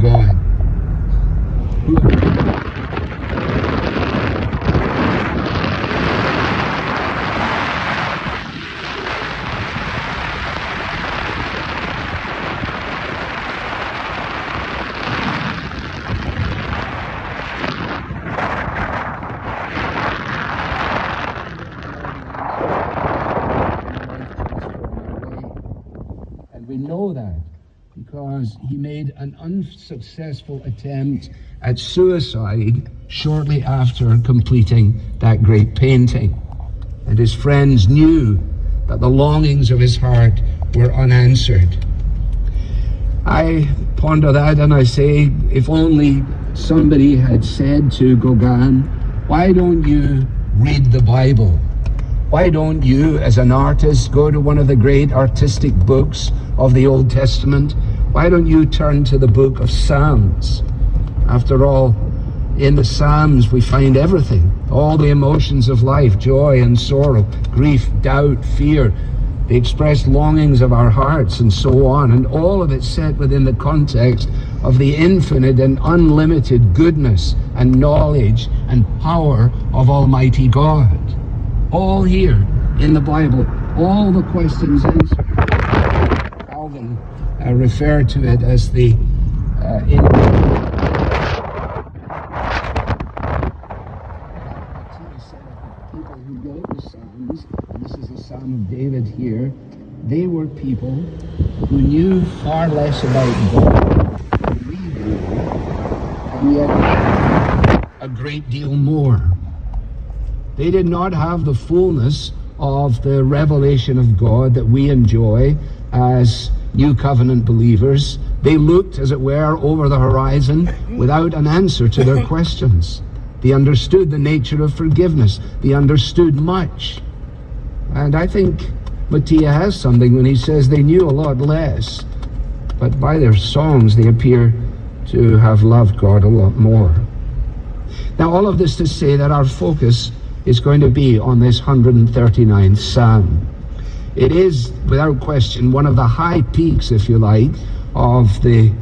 God. And we know that because he made an unsuccessful attempt at suicide shortly after completing that great painting. And his friends knew that the longings of his heart were unanswered. I ponder that and I say, if only somebody had said to Gauguin, why don't you read the Bible? Why don't you, as an artist, go to one of the great artistic books of the Old Testament? Why don't you turn to the book of Psalms? After all, in the Psalms we find everything, all the emotions of life, joy and sorrow, grief, doubt, fear, the expressed longings of our hearts, and so on, and all of it set within the context of the infinite and unlimited goodness and knowledge and power of Almighty God. All here in the Bible, all the questions answered. Calvin referred to it as the people who wrote the Psalms, and this is a Psalm of David here, they were people who knew far less about God than we do, and yet a great deal more. They did not have the fullness of the revelation of God that we enjoy as New Covenant believers. They looked, as it were, over the horizon without an answer to their questions. They understood the nature of forgiveness. They understood much. And I think Mattia has something when he says they knew a lot less, but by their songs they appear to have loved God a lot more. Now, all of this to say that our focus is going to be on this 139th Psalm. It is, without question, one of the high peaks, if you like, of the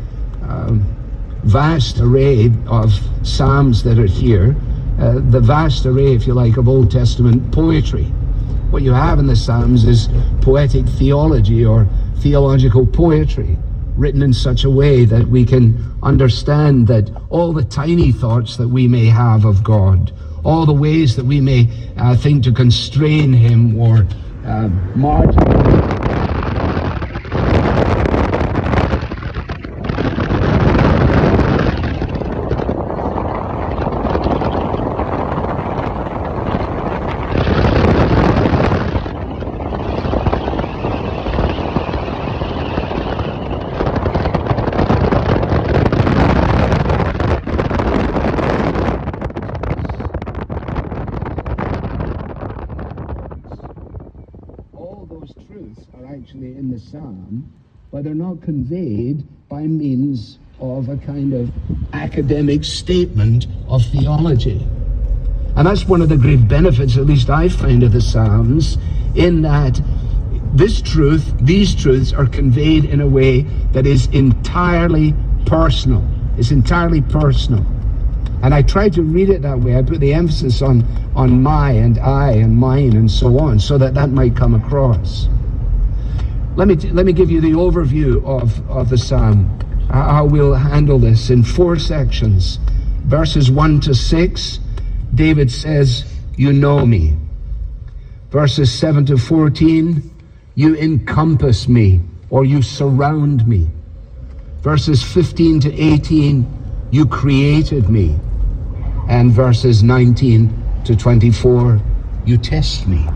vast array of Psalms that are here, the vast array, if you like, of Old Testament poetry. What you have in the Psalms is poetic theology or theological poetry, written in such a way that we can understand that all the tiny thoughts that we may have of God, all the ways that we may think to constrain him or marginalize. Actually in the Psalm, but they're not conveyed by means of a kind of academic statement of theology. And that's one of the great benefits, at least I find, of the Psalms, in that these truths are conveyed in a way that is entirely personal. It's entirely personal. And I try to read it that way. I put the emphasis on my and I and mine and so on, so that might come across. Let me give you the overview of the Psalm, how we'll handle this in 4 sections. Verses 1 to 6, David says, you know me. Verses 7 to 14, you encompass me, or you surround me. Verses 15 to 18, you created me. And verses 19 to 24, you test me.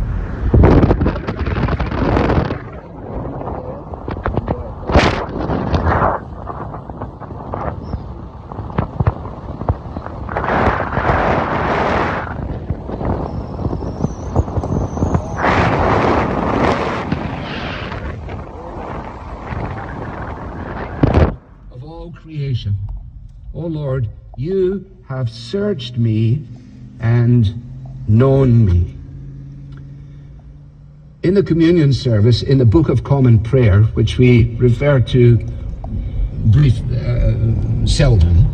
Creation. O Lord, you have searched me and known me. In the communion service, in the Book of Common Prayer, which we refer to seldom,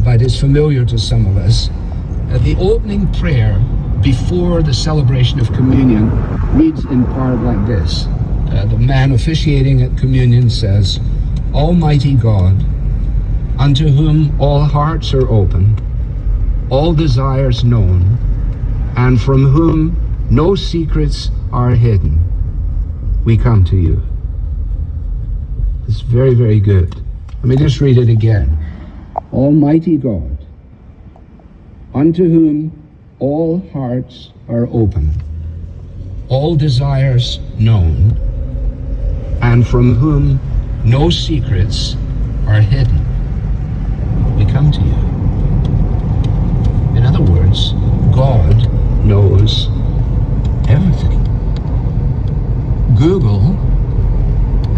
but it's familiar to some of us. The opening prayer before the celebration of communion reads in part like this. The man officiating at communion says, "Almighty God, unto whom all hearts are open, all desires known, and from whom no secrets are hidden, we come to you." It's very, very good. Let me just read it again. Almighty God, unto whom all hearts are open, all desires known, and from whom no secrets are hidden, we come to you. In other words, God knows everything. Google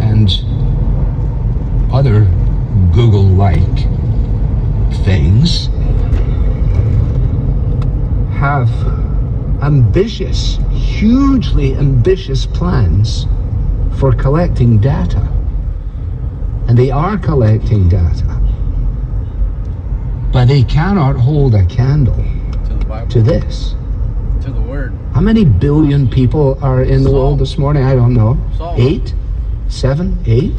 and other Google-like things have ambitious, hugely ambitious plans for collecting data. And they are collecting data. But they cannot hold a candle To the Bible. to this. To the Word. How many billion people are in the world this morning? I don't know. Salt. 8? 7? 8?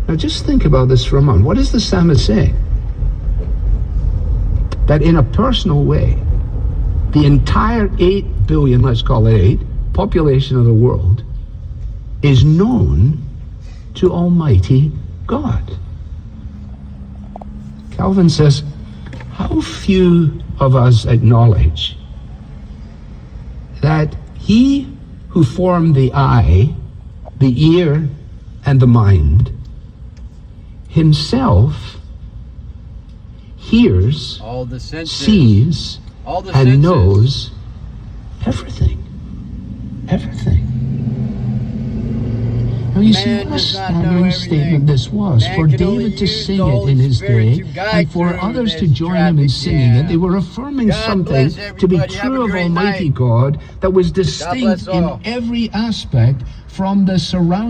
Now just think about this for a moment. What is the psalmist saying? That in a personal way, the entire 8 billion, let's call it 8, population of the world is known to Almighty God. Calvin says, how few of us acknowledge that He who formed the eye, the ear, and the mind Himself hears, All the senses. sees, All the and senses. knows everything. Everything. Now you see Man what a does not know staggering everything. statement this was Man for can only David to use sing the it in Holy his Spirit day to guide and for through others to this join him in traffic singing it. jam. They were affirming God something bless to be everybody. Have true a of great Almighty night. God that was bless distinct in all. every aspect from the surrounding